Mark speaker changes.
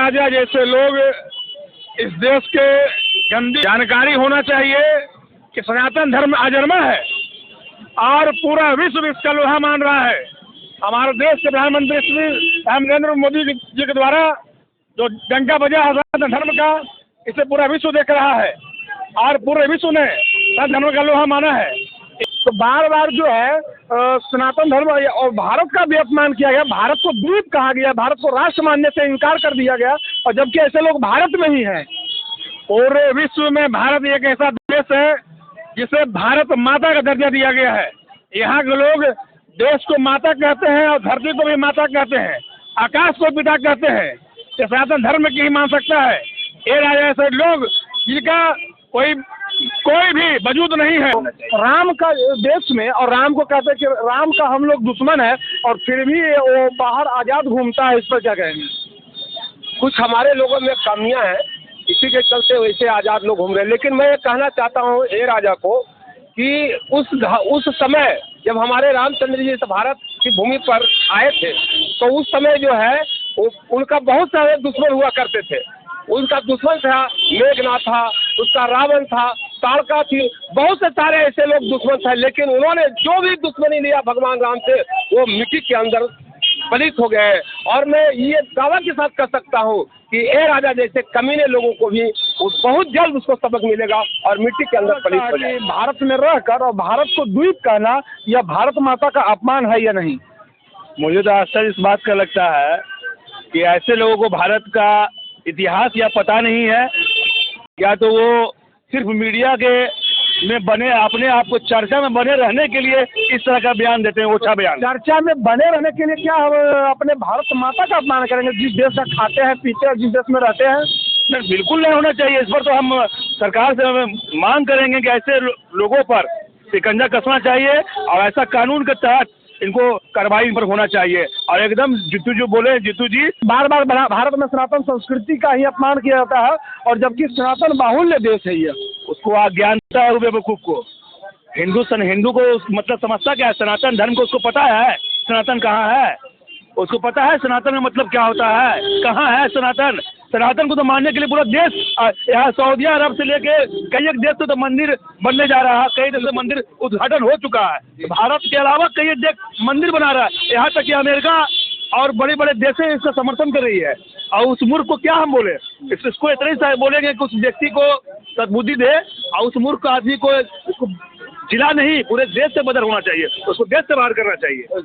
Speaker 1: राजा जैसे लोग इस देश के गंदी जानकारी होना चाहिए कि सनातन धर्म अजन्मा है और पूरा विश्व इसका लोहा मान रहा है। हमारे देश के प्रधानमंत्री श्री नरेंद्र मोदी जी के द्वारा जो डंका बजा है सनातन धर्म का, इसे पूरा विश्व देख रहा है और पूरे विश्व ने सनातन धर्म का लोहा माना है। तो बार बार जो है सनातन धर्म और भारत का भी अपमान किया गया, भारत को द्वीप कहा गया, भारत को राष्ट्र मानने से इनकार कर दिया गया, और जबकि ऐसे लोग भारत में ही हैं। पूरे विश्व में भारत एक ऐसा देश है जिसे भारत माता का दर्जा दिया गया है। यहाँ के लोग देश को माता कहते हैं और धरती को भी माता कहते हैं, आकाश को पिता कहते हैं। ये सनातन धर्म की ही मान सकता है। ये राजा ऐसे लोग जिनका कोई भी वजूद नहीं है। राम का देश में, और राम को कहते हैं कि राम का हम लोग दुश्मन है, और फिर भी वो बाहर आज़ाद घूमता है। इस पर क्या कहेंगे?
Speaker 2: कुछ हमारे लोगों में कमियां हैं, इसी के चलते वैसे आज़ाद लोग घूम रहे हैं। लेकिन मैं ये कहना चाहता हूँ ए राजा को कि उस समय जब हमारे रामचंद्र जी भारत की भूमि पर आए थे, तो उस समय जो है उनका बहुत सारे दुश्मन हुआ करते थे। उनका दुश्मन था मेघनाथ था, उसका रावण था, ताड़का थी, बहुत से सारे ऐसे लोग दुश्मन थे। लेकिन उन्होंने जो भी दुश्मनी लिया भगवान राम से, वो मिट्टी के अंदर पलित हो गए। और मैं ये दावा के साथ कह सकता हूँ कि ए राजा जैसे कमीने लोगों को भी बहुत जल्द उसको सबक मिलेगा और मिट्टी के अंदर पलित हो जाए।
Speaker 1: भारत में रहकर और भारत को द्वीप कहना यह भारत माता का अपमान है या नहीं?
Speaker 3: मुझे तो आश्चर्य इस बात का लगता है कि ऐसे लोगों को भारत का इतिहास या पता नहीं है, या तो वो सिर्फ मीडिया के में बने अपने आप को चर्चा में बने रहने के लिए इस तरह का बयान देते हैं, ओछा बयान।
Speaker 1: चर्चा में बने रहने के लिए क्या हम अपने भारत माता का अपमान करेंगे, जिस देश का खाते हैं पीते हैं, जिस देश में रहते हैं?
Speaker 3: नहीं, बिल्कुल नहीं होना चाहिए। इस पर तो हम सरकार से मांग करेंगे कि ऐसे लोगों पर शिकंजा कसना चाहिए और ऐसा कानून के तहत इनको कार्रवाई पर होना चाहिए। और एकदम जीतू जो बोले, जीतू जी
Speaker 1: बार बार भारत में सनातन संस्कृति का ही अपमान किया जाता है, और जबकि सनातन बाहुल्य देश है। ये
Speaker 3: उसको अज्ञानता है बेवकूफ को। हिंदू को मतलब समझता क्या है? सनातन धर्म को उसको पता है सनातन कहाँ है, उसको पता है सनातन में मतलब क्या होता है, कहाँ है सनातन। सनातन को तो मानने के लिए पूरा देश, यहाँ सऊदी अरब से लेके कई एक देश तो मंदिर बनने जा रहा है, कई देश से मंदिर उद्घाटन हो चुका है। भारत के अलावा कई देश मंदिर बना रहा है, यहाँ तक कि अमेरिका और बड़े बड़े देशें इसका समर्थन कर रही है। और उस मूर्ख को क्या हम बोले? इसको इतना ही बोलेंगे कि उस व्यक्ति को सद्बुद्धि दे, और उस मूर्ख आदमी को जिला नहीं पूरे देश से बदर होना चाहिए, उसको देश से बाहर करना चाहिए।